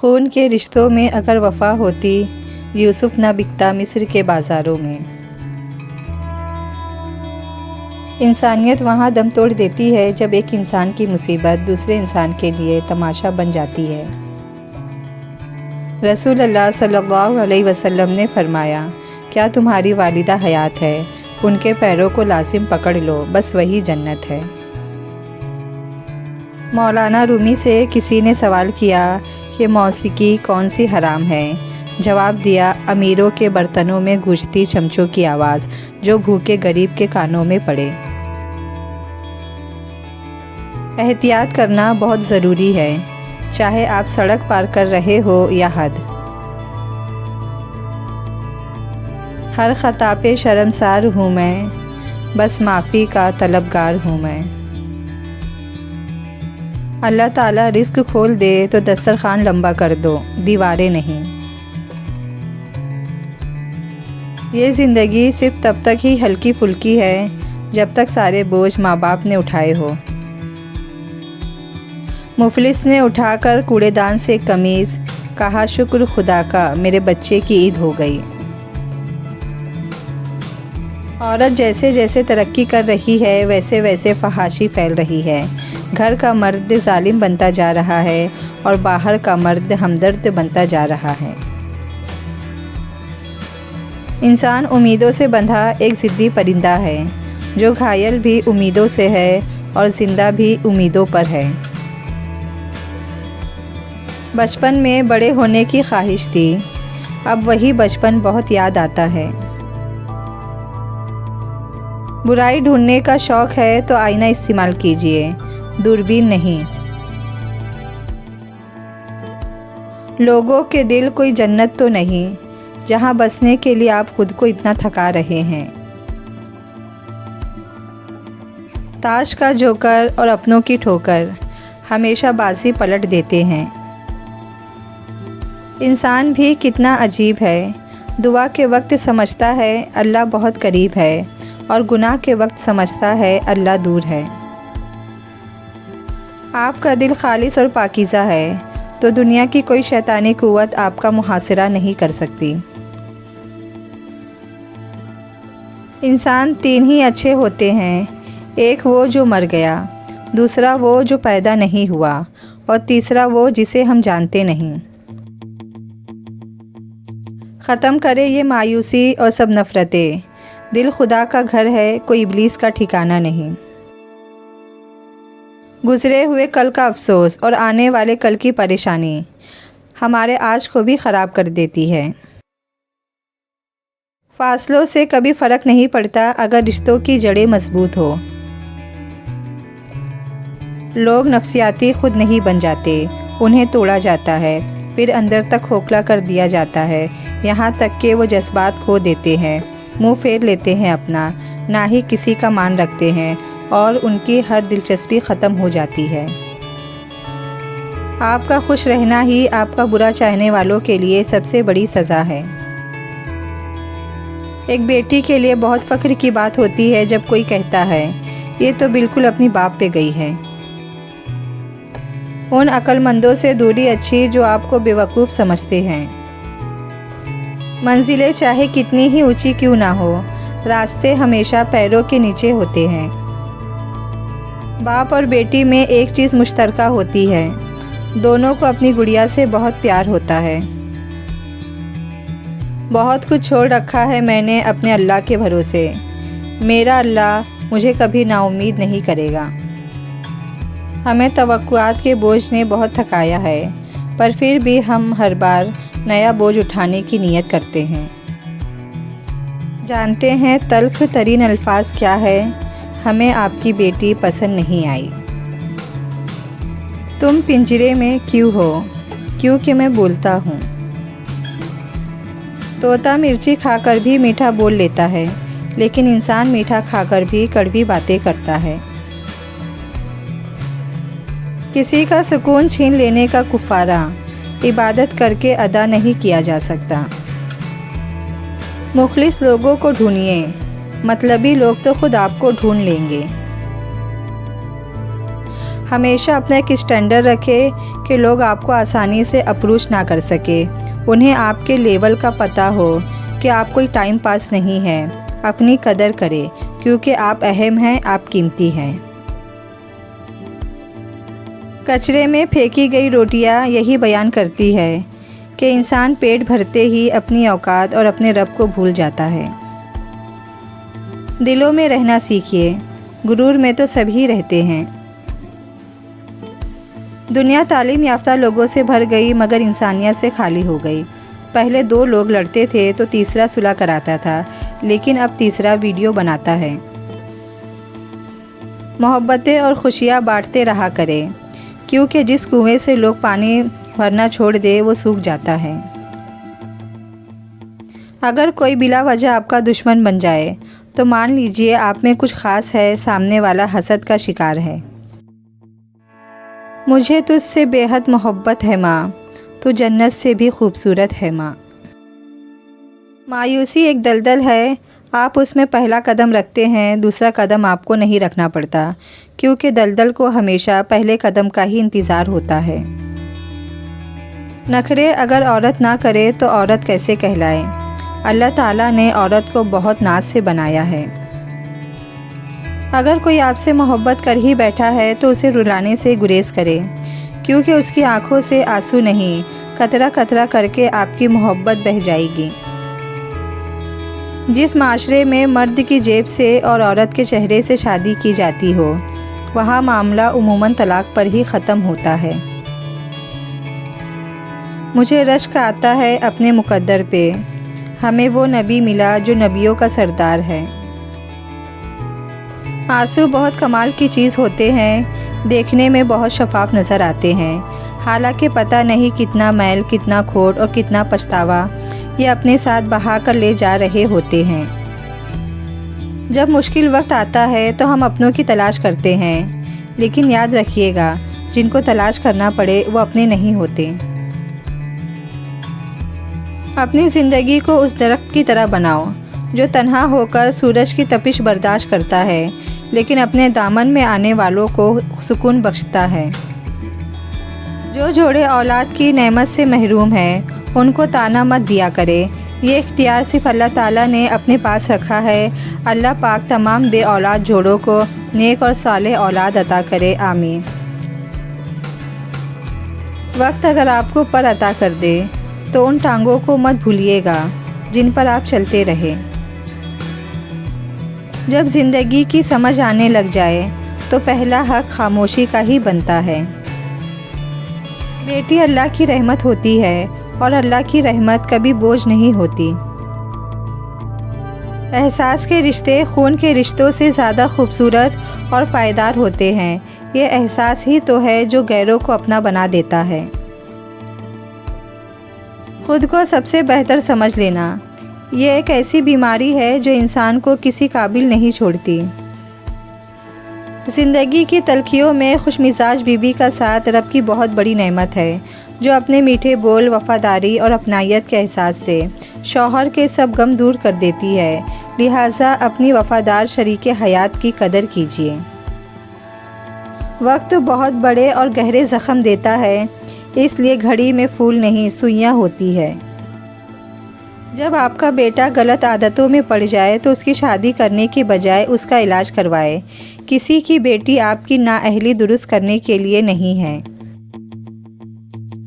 خون کے رشتوں میں اگر وفا ہوتی، یوسف نہ بکتا مصر کے بازاروں میں۔ انسانیت وہاں دم توڑ دیتی ہے جب ایک انسان کی مصیبت دوسرے انسان کے لیے تماشا بن جاتی ہے۔ رسول اللہ صلی اللہ علیہ وسلم نے فرمایا، کیا تمہاری والدہ حیات ہے؟ ان کے پیروں کو لازم پکڑ لو، بس وہی جنت ہے۔ مولانا رومی سے کسی نے سوال کیا کہ موسیقی کون سی حرام ہے؟ جواب دیا، امیروں کے برتنوں میں گونجتی چمچوں کی آواز جو بھوکے غریب کے کانوں میں پڑے۔ احتیاط کرنا بہت ضروری ہے، چاہے آپ سڑک پار کر رہے ہو یا حد۔ ہر خطا پہ شرمسار ہوں میں، بس معافی کا طلبگار ہوں میں۔ اللہ تعالیٰ رزق کھول دے تو دسترخوان لمبا کر دو، دیواریں نہیں۔ یہ زندگی صرف تب تک ہی ہلکی پھلکی ہے جب تک سارے بوجھ ماں باپ نے اٹھائے ہو۔ مفلس نے اٹھا کر کوڑے دان سے قمیض، کہا شکر خدا کا میرے بچے کی عید ہو گئی۔ عورت جیسے جیسے ترقی کر رہی ہے ویسے ویسے فحاشی پھیل رہی ہے۔ گھر کا مرد ظالم بنتا جا رہا ہے اور باہر کا مرد ہمدرد بنتا جا رہا ہے۔ انسان امیدوں سے بندھا ایک ضدی پرندہ ہے جو گھائل بھی امیدوں سے ہے اور زندہ بھی امیدوں پر ہے۔ بچپن میں بڑے ہونے کی خواہش تھی، اب وہی بچپن بہت یاد آتا ہے۔ برائی ڈھونڈنے کا شوق ہے تو آئینہ استعمال کیجیے، دوربین نہیں۔ لوگوں کے دل کوئی جنت تو نہیں جہاں بسنے کے لیے آپ خود کو اتنا تھکا رہے ہیں۔ تاش کا جوکر اور اپنوں کی ٹھوکر ہمیشہ بازی پلٹ دیتے ہیں۔ انسان بھی کتنا عجیب ہے، دعا کے وقت سمجھتا ہے اللہ بہت قریب ہے اور گناہ کے وقت سمجھتا ہے اللہ دور ہے۔ آپ کا دل خالص اور پاکیزہ ہے تو دنیا کی کوئی شیطانی قوت آپ کا محاصرہ نہیں کر سکتی۔ انسان تین ہی اچھے ہوتے ہیں، ایک وہ جو مر گیا، دوسرا وہ جو پیدا نہیں ہوا اور تیسرا وہ جسے ہم جانتے نہیں۔ ختم کرے یہ مایوسی اور سب نفرتیں، دل خدا کا گھر ہے، کوئی ابلیس کا ٹھکانہ نہیں۔ گزرے ہوئے کل کا افسوس اور آنے والے کل کی پریشانی ہمارے آج کو بھی خراب کر دیتی ہے۔ فاصلوں سے کبھی فرق نہیں پڑتا اگر رشتوں کی جڑیں مضبوط ہو۔ لوگ نفسیاتی خود نہیں بن جاتے، انہیں توڑا جاتا ہے، پھر اندر تک کھوکھلا کر دیا جاتا ہے، یہاں تک کہ وہ جذبات کھو دیتے ہیں، منہ پھیر لیتے ہیں اپنا، نہ ہی کسی کا مان رکھتے ہیں اور ان کی ہر دلچسپی ختم ہو جاتی ہے۔ آپ کا خوش رہنا ہی آپ کا برا چاہنے والوں کے لیے سب سے بڑی سزا ہے۔ ایک بیٹی کے لیے بہت فخر کی بات ہوتی ہے جب کوئی کہتا ہے، یہ تو بالکل اپنی باپ پہ گئی ہے۔ ان عقل مندوں سے دوری اچھی جو آپ کو بیوقوف سمجھتے ہیں۔ منزلیں چاہے کتنی ہی اونچی کیوں نہ ہو، راستے ہمیشہ پیروں کے نیچے ہوتے ہیں۔ باپ اور بیٹی میں ایک چیز مشترکہ ہوتی ہے، دونوں کو اپنی گڑیا سے بہت پیار ہوتا ہے۔ بہت کچھ چھوڑ رکھا ہے میں نے اپنے اللہ کے بھروسے، میرا اللہ مجھے کبھی نا امید نہیں کرے گا۔ ہمیں توقعات کے بوجھ نے بہت تھکایا ہے، پر پھر بھی ہم ہر بار نیا بوجھ اٹھانے کی نیت کرتے ہیں۔ جانتے ہیں تلخ ترین الفاظ کیا ہے؟ ہمیں آپ کی بیٹی پسند نہیں آئی۔ تم پنجرے میں کیوں ہو؟ کیونکہ میں بولتا ہوں۔ طوطا مرچی کھا کر بھی میٹھا بول لیتا ہے، لیکن انسان میٹھا کھا کر بھی کڑوی باتیں کرتا ہے۔ کسی کا سکون چھین لینے کا کفارہ عبادت کر کے ادا نہیں کیا جا سکتا۔ مخلص لوگوں کو ڈھونڈیے، مطلبی لوگ تو خود آپ کو ڈھونڈ لیں گے۔ ہمیشہ اپنا ایک اسٹینڈرڈ رکھے کہ لوگ آپ کو آسانی سے اپروچ نہ کر سکے. انہیں آپ کے لیول کا پتہ ہو کہ آپ کوئی ٹائم پاس نہیں ہے. اپنی قدر کرے کیونکہ آپ اہم ہیں، آپ قیمتی ہیں. کچرے میں پھینکی گئی روٹیاں یہی بیان کرتی ہے کہ انسان پیٹ بھرتے ہی اپنی اوقات اور اپنے رب کو بھول جاتا ہے. دلوں میں رہنا سیکھیے، غرور میں تو سبھی رہتے ہیں. دنیا تعلیم یافتہ لوگوں سے بھر گئی مگر انسانیت سے خالی ہو گئی. پہلے 2 لوگ لڑتے تھے تو تیسرا صلح کراتا تھا، لیکن اب تیسرا ویڈیو بناتا ہے. محبتیں اور خوشیاں بانٹتے رہا کریں، کیونکہ جس کنویں سے لوگ پانی بھرنا چھوڑ دے وہ سوکھ جاتا ہے. اگر کوئی بلا وجہ آپ کا دشمن بن جائے تو مان لیجئے آپ میں کچھ خاص ہے، سامنے والا حسد کا شکار ہے. مجھے تجھ سے بے حد محبت ہے ماں، تو جنت سے بھی خوبصورت ہے ماں. مایوسی ایک دلدل ہے، آپ اس میں پہلا قدم رکھتے ہیں، دوسرا قدم آپ کو نہیں رکھنا پڑتا، کیونکہ دلدل کو ہمیشہ پہلے قدم کا ہی انتظار ہوتا ہے. نخرے اگر عورت نہ کرے تو عورت کیسے کہلائے؟ اللہ تعالیٰ نے عورت کو بہت ناز سے بنایا ہے. اگر کوئی آپ سے محبت کر ہی بیٹھا ہے تو اسے رلانے سے گریز کرے، کیونکہ اس کی آنکھوں سے آنسو نہیں، قطرہ قطرہ کر کے آپ کی محبت بہہ جائے گی. جس معاشرے میں مرد کی جیب سے اور عورت کے چہرے سے شادی کی جاتی ہو، وہاں معاملہ عموماً طلاق پر ہی ختم ہوتا ہے. مجھے رشک آتا ہے اپنے مقدر پہ، ہمیں وہ نبی ملا جو نبیوں کا سردار ہے. آنسو بہت کمال کی چیز ہوتے ہیں، دیکھنے میں بہت شفاف نظر آتے ہیں، حالانکہ پتہ نہیں کتنا میل، کتنا کھوٹ اور کتنا پچھتاوا یہ اپنے ساتھ بہا کر لے جا رہے ہوتے ہیں. جب مشکل وقت آتا ہے تو ہم اپنوں کی تلاش کرتے ہیں، لیکن یاد رکھیے گا جن کو تلاش کرنا پڑے وہ اپنے نہیں ہوتے. اپنی زندگی کو اس درخت کی طرح بناؤ جو تنہا ہو کر سورج کی تپش برداشت کرتا ہے، لیکن اپنے دامن میں آنے والوں کو سکون بخشتا ہے. جو جوڑے اولاد کی نعمت سے محروم ہیں ان کو طعنہ مت دیا کرے، یہ اختیار صرف اللہ تعالیٰ نے اپنے پاس رکھا ہے. اللہ پاک تمام بے اولاد جوڑوں کو نیک اور صالح اولاد عطا کرے، آمین. وقت اگر آپ کو پر عطا کر دے تو ان ٹانگوں کو مت بھولیے گا جن پر آپ چلتے رہے. جب زندگی کی سمجھ آنے لگ جائے تو پہلا حق خاموشی کا ہی بنتا ہے. بیٹی اللہ کی رحمت ہوتی ہے اور اللہ کی رحمت کبھی بوجھ نہیں ہوتی. احساس کے رشتے خون کے رشتوں سے زیادہ خوبصورت اور پائیدار ہوتے ہیں. یہ احساس ہی تو ہے جو غیروں کو اپنا بنا دیتا ہے. خود کو سب سے بہتر سمجھ لینا یہ ایک ایسی بیماری ہے جو انسان کو کسی قابل نہیں چھوڑتی. زندگی کی تلخیوں میں خوش مزاج بیوی کا ساتھ رب کی بہت بڑی نعمت ہے، جو اپنے میٹھے بول، وفاداری اور اپنائیت کے احساس سے شوہر کے سب غم دور کر دیتی ہے. لہٰذا اپنی وفادار شریک حیات کی قدر کیجیے. وقت بہت بڑے اور گہرے زخم دیتا ہے، اس لیے گھڑی میں پھول نہیں سوئیاں ہوتی ہے. جب آپ کا بیٹا غلط عادتوں میں پڑ جائے تو اس کی شادی کرنے کے بجائے اس کا علاج کروائے. کسی کی بیٹی آپ کی نااہلی درست کرنے کے لیے نہیں ہے.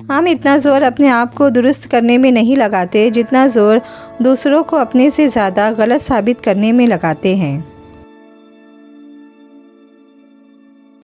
ہم اتنا زور اپنے آپ کو درست کرنے میں نہیں لگاتے جتنا زور دوسروں کو اپنے سے زیادہ غلط ثابت کرنے میں لگاتے ہیں.